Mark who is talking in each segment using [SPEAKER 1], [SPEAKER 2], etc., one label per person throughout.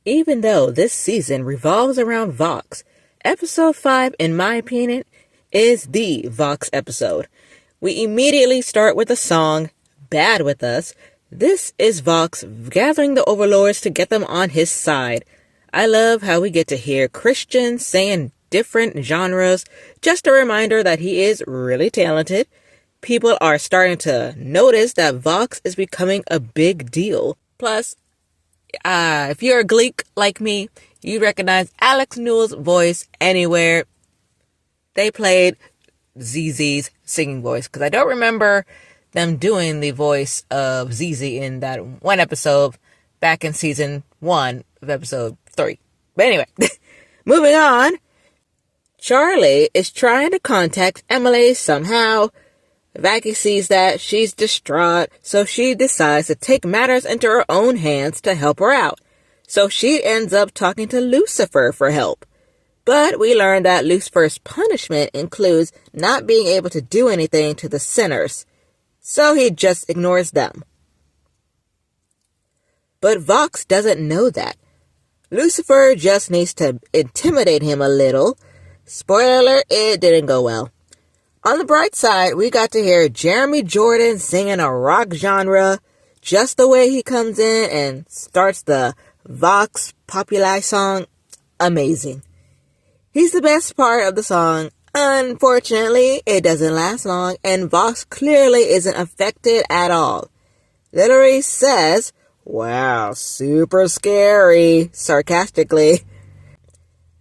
[SPEAKER 1] Even though this season revolves around Vox, episode 5, in my opinion, is the Vox episode. We immediately start with the song, Bad With Us. This is Vox gathering the overlords to get them on his side. I love how we get to hear Christian saying different genres, just a reminder that he is really talented. People are starting to notice that Vox is becoming a big deal. Plus, if you're a Gleek like me, you recognize Alex Newell's voice anywhere. They played ZZ's singing voice, because I don't remember them doing the voice of ZZ in that one episode back in season 1 of episode 3. But anyway, moving on. Charlie is trying to contact Emily somehow. Vaggie sees that. She's distraught, so she decides to take matters into her own hands to help her out. So she ends up talking to Lucifer for help. But we learn that Lucifer's punishment includes not being able to do anything to the sinners, so he just ignores them. But Vox doesn't know that. Lucifer just needs to intimidate him a little. Spoiler alert, it didn't go well. On the bright side, we got to hear Jeremy Jordan singing a rock genre, just the way he comes in and starts the Vox Populi song. Amazing. He's the best part of the song. Unfortunately, it doesn't last long, and Vox clearly isn't affected at all. Literally says, "Wow, super scary," sarcastically.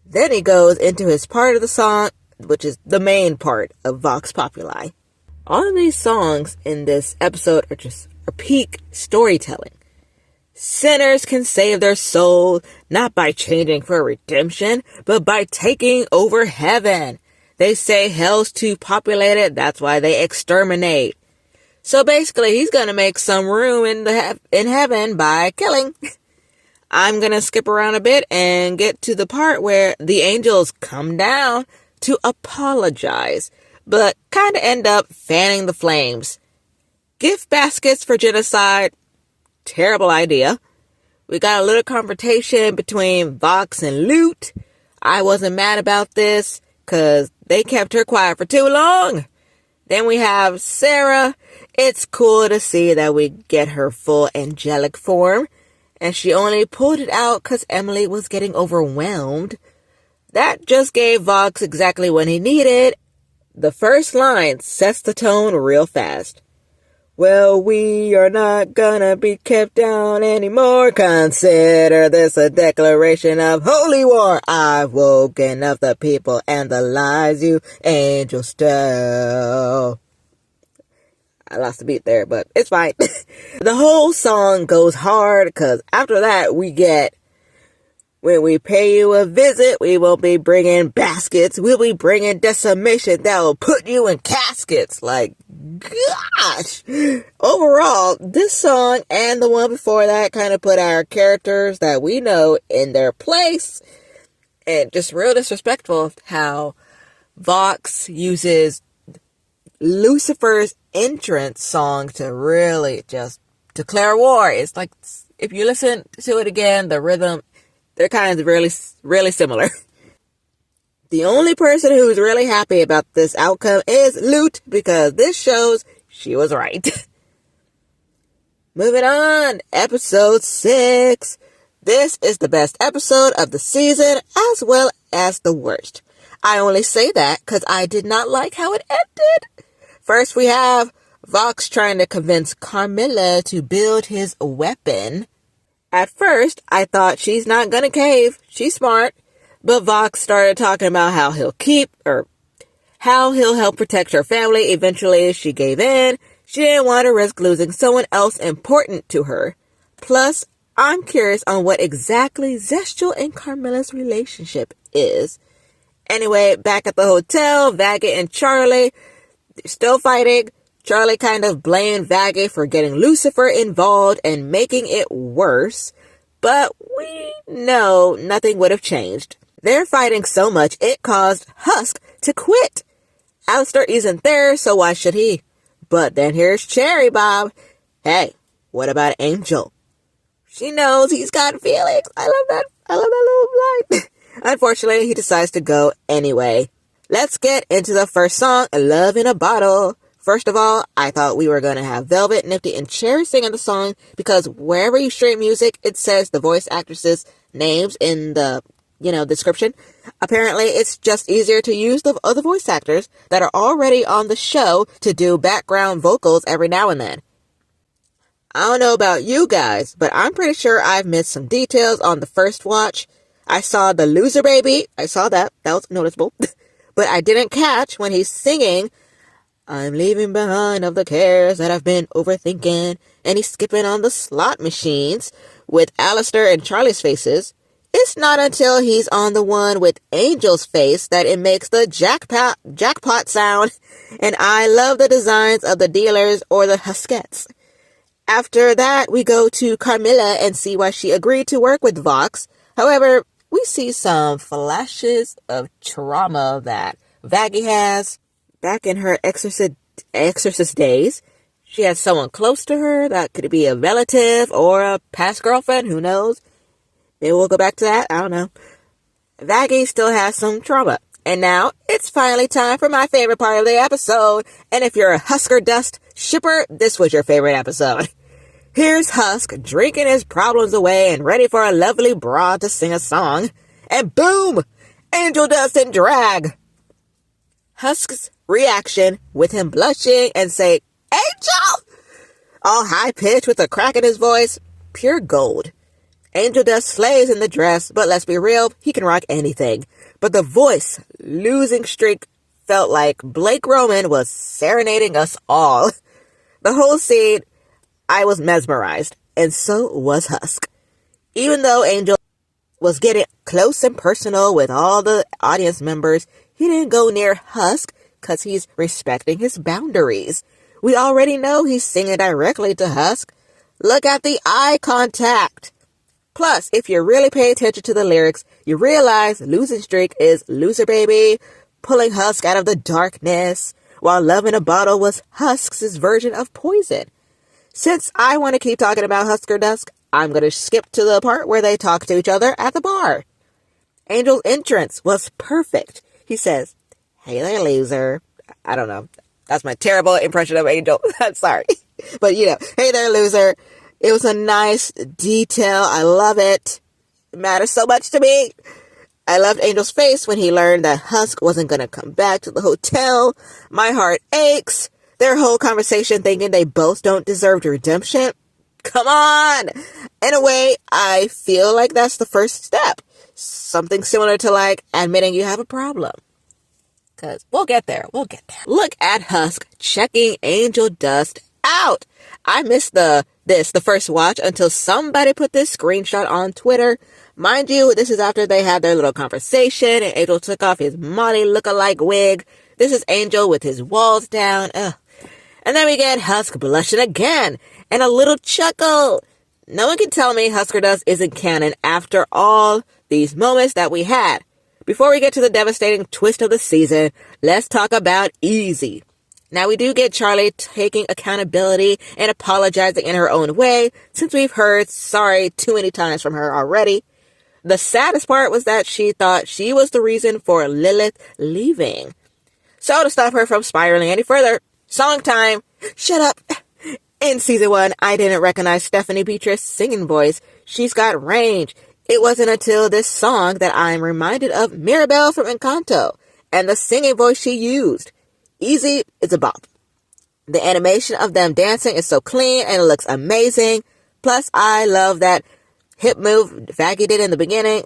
[SPEAKER 1] Then he goes into his part of the song, which is the main part of Vox Populi. All of these songs in this episode are peak storytelling. Sinners can save their soul, not by changing for redemption, but by taking over heaven. They say hell's too populated, that's why they exterminate. So basically, he's gonna make some room in heaven by killing. I'm gonna skip around a bit and get to the part where the angels come down to apologize, but kind of end up fanning the flames. Gift baskets for genocide. Terrible idea. We got a little confrontation between Vox and Lute. I wasn't mad about this, because they kept her quiet for too long. Then we have Sarah. It's cool to see that we get her full angelic form, and she only pulled it out because Emily was getting overwhelmed. That just gave Vox exactly what he needed. The first line sets the tone real fast. "Well, we are not gonna be kept down anymore. Consider this a declaration of holy war. I've woken up the people and the lies you angels tell." I lost the beat there, but it's fine. The whole song goes hard, because after that we get, "When we pay you a visit, we won't be bringing baskets. We'll be bringing decimation that will put you in caskets." Like, gosh. Overall, this song and the one before that kind of put our characters that we know in their place. And just real disrespectful of how Vox uses Lucifer's entrance song to really just declare war. It's like, if you listen to it again, the rhythm, they're kind of really similar. The only person who's really happy about this outcome is Lute, because this shows she was right. Moving on, episode 6. This is the best episode of the season, as well as the worst. I only say that because I did not like how it ended. First, we have Vox trying to convince Carmilla to build his weapon. At first, I thought she's not gonna cave. She's smart. But Vox started talking about how he'll help protect her family. Eventually, she gave in. She didn't want to risk losing someone else important to her. Plus, I'm curious on what exactly Zestial and Carmilla's relationship is. Anyway, back at the hotel, Vaggie and Charlie, they're still fighting. Charlie kind of blamed Vaggie for getting Lucifer involved and making it worse. But we know nothing would have changed. They're fighting so much it caused Husk to quit. Alistair isn't there, so why should he? But then here's Cherry Bob. Hey, what about Angel? She knows he's got feelings. I love that. I love that little line. Unfortunately, he decides to go anyway. Let's get into the first song, Love in a Bottle. First of all, I thought we were going to have Velvet, Nifty, and Cherry singing the song because wherever you stream music, it says the voice actresses' names in the, description. Apparently, it's just easier to use the other voice actors that are already on the show to do background vocals every now and then. I don't know about you guys, but I'm pretty sure I've missed some details on the first watch. I saw the loser baby. I saw that. That was noticeable. But I didn't catch when he's singing, I'm leaving behind of the cares that I've been overthinking. And he's skipping on the slot machines with Alistair and Charlie's faces. It's not until he's on the one with Angel's face that it makes the jackpot sound. And I love the designs of the dealers or the Huskettes. After that, we go to Carmilla and see why she agreed to work with Vox. However, we see some flashes of trauma that Vaggie has. Back in her exorcist days, she had someone close to her that could be a relative or a past girlfriend, who knows? Maybe we'll go back to that, I don't know. Vaggie still has some trauma. And now, it's finally time for my favorite part of the episode. And if you're a Husker Dust shipper, this was your favorite episode. Here's Husk drinking his problems away and ready for a lovely broad to sing a song. And boom! Angel Dust in drag. Husk's reaction with him blushing and saying, Angel! All high-pitched with a crack in his voice. Pure gold. Angel Dust slays in the dress, but let's be real, he can rock anything. But the voice losing streak felt like Blake Roman was serenading us all. The whole scene, I was mesmerized, and so was Husk. Even though Angel was getting close and personal with all the audience members, he didn't go near Husk because he's respecting his boundaries. We already know he's singing directly to Husk. Look at the eye contact. Plus, if you really pay attention to the lyrics, you realize Losing Streak is Loser Baby, pulling Husk out of the darkness, while Love in a Bottle was Husk's version of Poison. Since I want to keep talking about Husker Dusk, I'm going to skip to the part where they talk to each other at the bar. Angel's entrance was perfect. He says, hey there, loser. I don't know. That's my terrible impression of Angel. I'm sorry. But, hey there, loser. It was a nice detail. I love it. It matters so much to me. I loved Angel's face when he learned that Husk wasn't going to come back to the hotel. My heart aches. Their whole conversation thinking they both don't deserve redemption. Come on! In a way, I feel like that's the first step. Something similar to admitting you have a problem. Because we'll get there. Look at Husk checking Angel Dust out. I missed the first watch until somebody put this screenshot on Twitter. Mind you, this is after they had their little conversation and Angel took off his Molly look-alike wig. This is Angel with his walls down. Ugh. And then we get Husk blushing again, and a little chuckle. No one can tell me Husker Dust isn't canon after all these moments that we had. Before we get to the devastating twist of the season, let's talk about Easy. Now we do get Charlie taking accountability and apologizing in her own way, since we've heard sorry too many times from her already. The saddest part was that she thought she was the reason for Lilith leaving. So to stop her from spiraling any further, song time. Shut up. In season 1, I didn't recognize Stephanie Beatrice's singing voice. She's got range. It wasn't until this song that I'm reminded of Mirabelle from Encanto and the singing voice she used. Easy is a bop. The animation of them dancing is so clean and it looks amazing. Plus, I love that hip move Vaggie did in the beginning.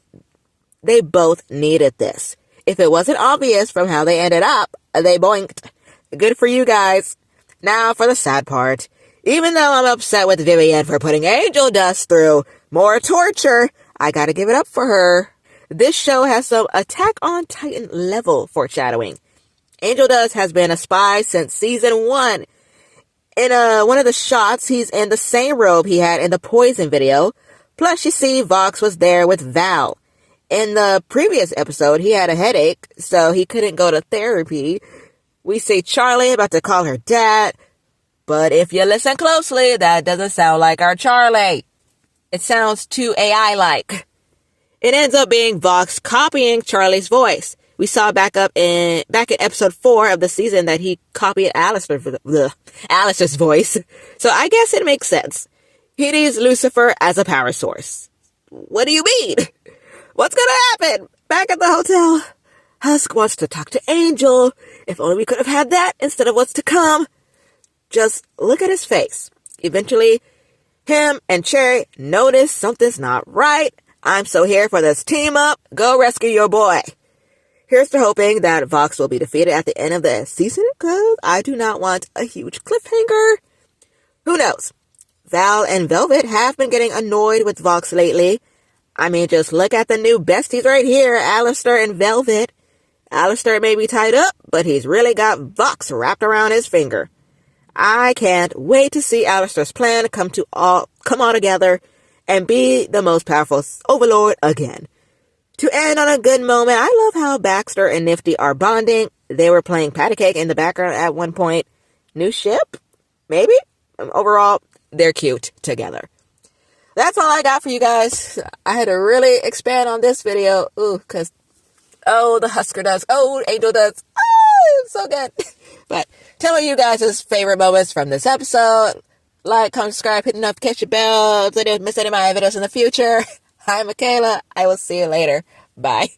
[SPEAKER 1] They both needed this. If it wasn't obvious from how they ended up, they boinked. Good for you guys. Now for the sad part. Even though I'm upset with Vivienne for putting Angel Dust through more torture, I gotta give it up for her. This show has some Attack on Titan level foreshadowing. Angel Dust has been a spy since season 1. In one of the shots, he's in the same robe he had in the Poison video. Plus, you see, Vox was there with Val. In the previous episode, he had a headache, so he couldn't go to therapy. We see Charlie about to call her dad. But if you listen closely, that doesn't sound like our Charlie. It sounds too AI-like. It ends up being Vox copying Charlie's voice. We saw back in episode 4 of the season that he copied Alistair's voice. So I guess it makes sense. He needs Lucifer as a power source. What do you mean? What's gonna happen? Back at the hotel, Husk wants to talk to Angel. If only we could have had that instead of what's to come. Just look at his face. Eventually, him and Cherry notice something's not right. I'm so here for this team up. Go rescue your boy. Here's to hoping that Vox will be defeated at the end of the season, because I do not want a huge cliffhanger. Who knows? Val and Velvet have been getting annoyed with Vox lately. I mean, just look at the new besties right here, Alistair and Velvet. Alistair may be tied up, but he's really got Vox wrapped around his finger. I can't wait to see Alistair's plan come all together and be the most powerful overlord again. To end on a good moment, I love how Baxter and Nifty are bonding. They were playing patty cake in the background at one point. New ship? Maybe? Overall, they're cute together. That's all I got for you guys. I had to really expand on this video. Because, the Husker does. Angel does. It's so good. But tell me you guys' favorite moments from this episode. Like, comment, subscribe, hit the notification bell so you don't miss any of my videos in the future. Hi, Michaela. I will see you later. Bye.